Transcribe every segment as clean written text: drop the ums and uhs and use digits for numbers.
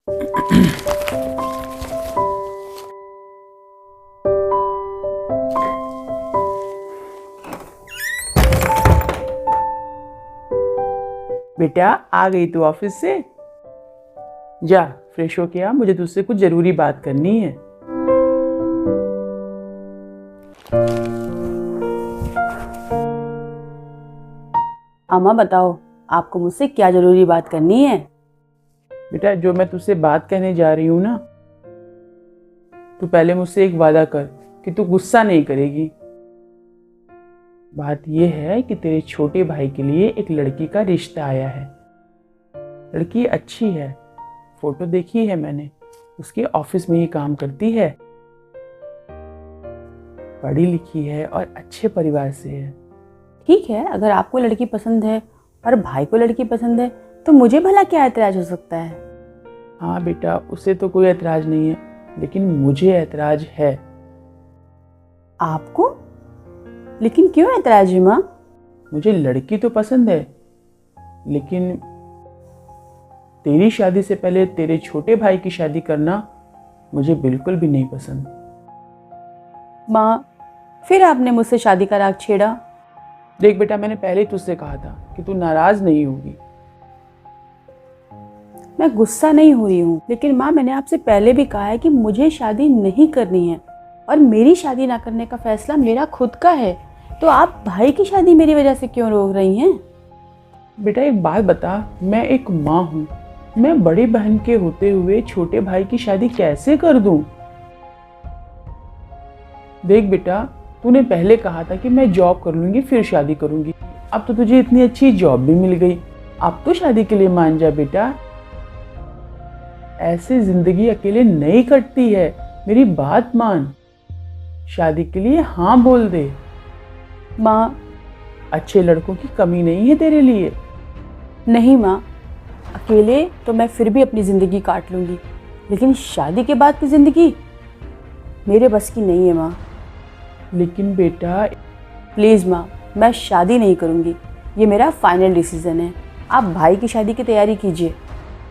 बेटा आ गई तू ऑफिस से? जा फ्रेश हो के आ, मुझे तुझसे कुछ जरूरी बात करनी है। अम्मा बताओ, आपको मुझसे क्या जरूरी बात करनी है? बेटा जो मैं तुझसे बात कहने जा रही हूँ ना, तू पहले मुझसे एक वादा कर कि तू गुस्सा नहीं करेगी। बात यह है कि तेरे छोटे भाई के लिए एक लड़की का रिश्ता आया है। लड़की अच्छी है, फोटो देखी है मैंने, उसके ऑफिस में ही काम करती है, पढ़ी लिखी है और अच्छे परिवार से है। ठीक है, अगर आपको लड़की पसंद है और भाई को लड़की पसंद है तो मुझे भला क्या ऐतराज हो सकता है? हाँ बेटा, उसे तो कोई ऐतराज नहीं है, लेकिन मुझे ऐतराज है। आपको? लेकिन क्यों ऐतराज है माँ? मुझे लड़की तो पसंद है, लेकिन तेरी शादी से पहले तेरे छोटे भाई की शादी करना मुझे बिल्कुल भी नहीं पसंद। माँ, फिर आपने मुझसे शादी का राग छेड़ा। देख बेटा, मैंने पहले ही तुझसे कहा था कि तू नाराज नहीं होगी। मैं गुस्सा नहीं हो रही हूँ, लेकिन माँ मैंने आपसे पहले भी कहा है कि मुझे शादी नहीं करनी है और मेरी शादी ना करने का फैसला मेरा खुद का है। तो आप भाई की शादी मेरी वजह से क्यों रोक रही हैं? बेटा एक बात बता, मैं एक माँ हूँ, मैं बड़ी बहन के होते हुए छोटे भाई की शादी कैसे कर दूं? देख बेटा, तूने पहले कहा था कि मैं जॉब कर लूंगी फिर शादी करूंगी। अब तो तुझे इतनी अच्छी जॉब भी मिल गई, अब तो शादी के लिए मान जा बेटा। ऐसे जिंदगी अकेले नहीं कटती है, मेरी बात मान। शादी के लिए हाँ बोल दे। माँ, अच्छे लड़कों की कमी नहीं है तेरे लिए। नहीं माँ, अकेले तो मैं फिर भी अपनी ज़िंदगी काट लूँगी, लेकिन शादी के बाद की ज़िंदगी मेरे बस की नहीं है माँ। लेकिन बेटा प्लीज़ माँ, मैं शादी नहीं करूँगी, ये मेरा फाइनल डिसीज़न है। आप भाई की शादी की तैयारी कीजिए।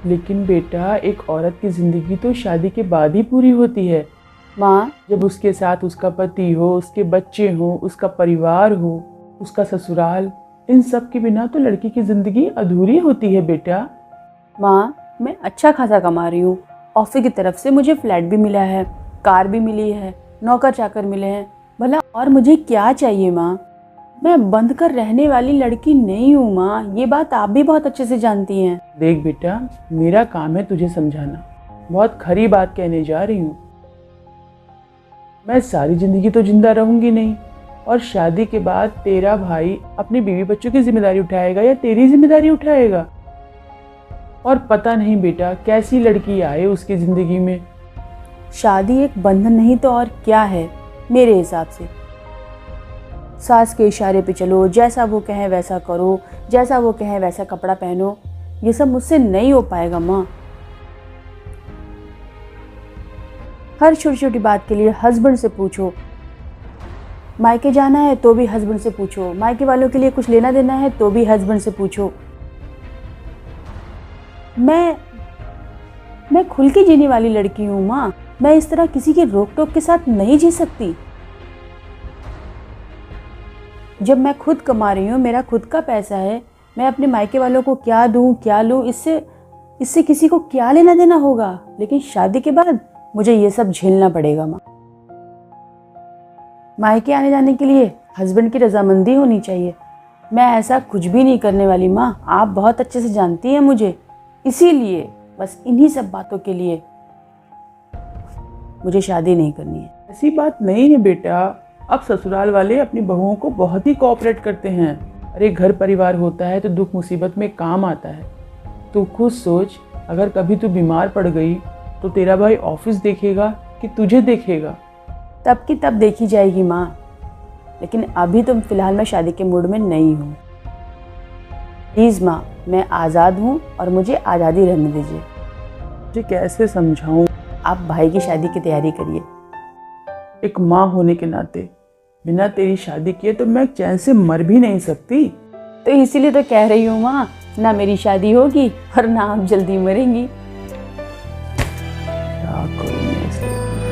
लेकिन बेटा, एक औरत की ज़िंदगी तो शादी के बाद ही पूरी होती है माँ। जब उसके साथ उसका पति हो, उसके बच्चे हो, उसका परिवार हो, उसका ससुराल, इन सब के बिना तो लड़की की ज़िंदगी अधूरी होती है बेटा। माँ, मैं अच्छा खासा कमा रही हूँ, ऑफिस की तरफ से मुझे फ्लैट भी मिला है, कार भी मिली है, नौकर चाकर मिले हैं, भला और मुझे क्या चाहिए माँ? मैं बंद कर रहने वाली लड़की नहीं हूँ माँ, ये बात आप भी बहुत अच्छे से जानती हैं। देख बेटा, मेरा काम है तुझे समझाना, बहुत खरी बात कहने जा रही हूँ। मैं सारी ज़िंदगी तो जिंदा रहूंगी नहीं, और शादी के बाद तेरा भाई अपनी बीवी बच्चों की जिम्मेदारी उठाएगा या तेरी जिम्मेदारी उठाएगा? और पता नहीं बेटा कैसी लड़की आए उसकी ज़िंदगी में। शादी एक बंधन नहीं तो और क्या है मेरे हिसाब से। सास के इशारे पे चलो, जैसा वो कहें वैसा करो, जैसा वो कहें वैसा कपड़ा पहनो, ये सब मुझसे नहीं हो पाएगा माँ। हर छोटी छोटी बात के लिए हस्बैंड से पूछो, मायके जाना है तो भी हस्बैंड से पूछो, मायके वालों के लिए कुछ लेना देना है तो भी हस्बैंड से पूछो। मैं खुल के जीने वाली लड़की हूँ माँ, मैं इस तरह किसी की रोक टोक के साथ नहीं जी सकती। जब मैं खुद कमा रही हूँ, मेरा खुद का पैसा है, मैं अपने मायके वालों को क्या दूँ क्या लूँ, इससे किसी को क्या लेना देना होगा? लेकिन शादी के बाद मुझे ये सब झेलना पड़ेगा माँ। मायके आने जाने के लिए हस्बैंड की रजामंदी होनी चाहिए। मैं ऐसा कुछ भी नहीं करने वाली माँ, आप बहुत अच्छे से जानती हैं मुझे, इसीलिए बस इन्हीं सब बातों के लिए मुझे शादी नहीं करनी है। ऐसी बात नहीं है बेटा, अब ससुराल वाले अपनी बहुओं को बहुत ही कोऑपरेट करते हैं। अरे घर परिवार होता है तो दुख मुसीबत में काम आता है। तू खुद सोच, अगर कभी तू बीमार पड़ गई तो तेरा भाई ऑफिस देखेगा कि तुझे देखेगा? तब की तब देखी जाएगी माँ, लेकिन अभी तो फिलहाल मैं शादी के मूड में नहीं हूँ। प्लीज़ माँ, मैं आज़ाद हूँ और मुझे आज़ादी रहने दीजिए। मुझे कैसे समझाऊँ? आप भाई की शादी की तैयारी करिए। एक माँ होने के नाते बिना तेरी शादी किए तो मैं चैन से मर भी नहीं सकती। तो इसीलिए तो कह रही हूँ माँ, ना मेरी शादी होगी और ना आप जल्दी मरेंगी। करूँ मैं इस लड़की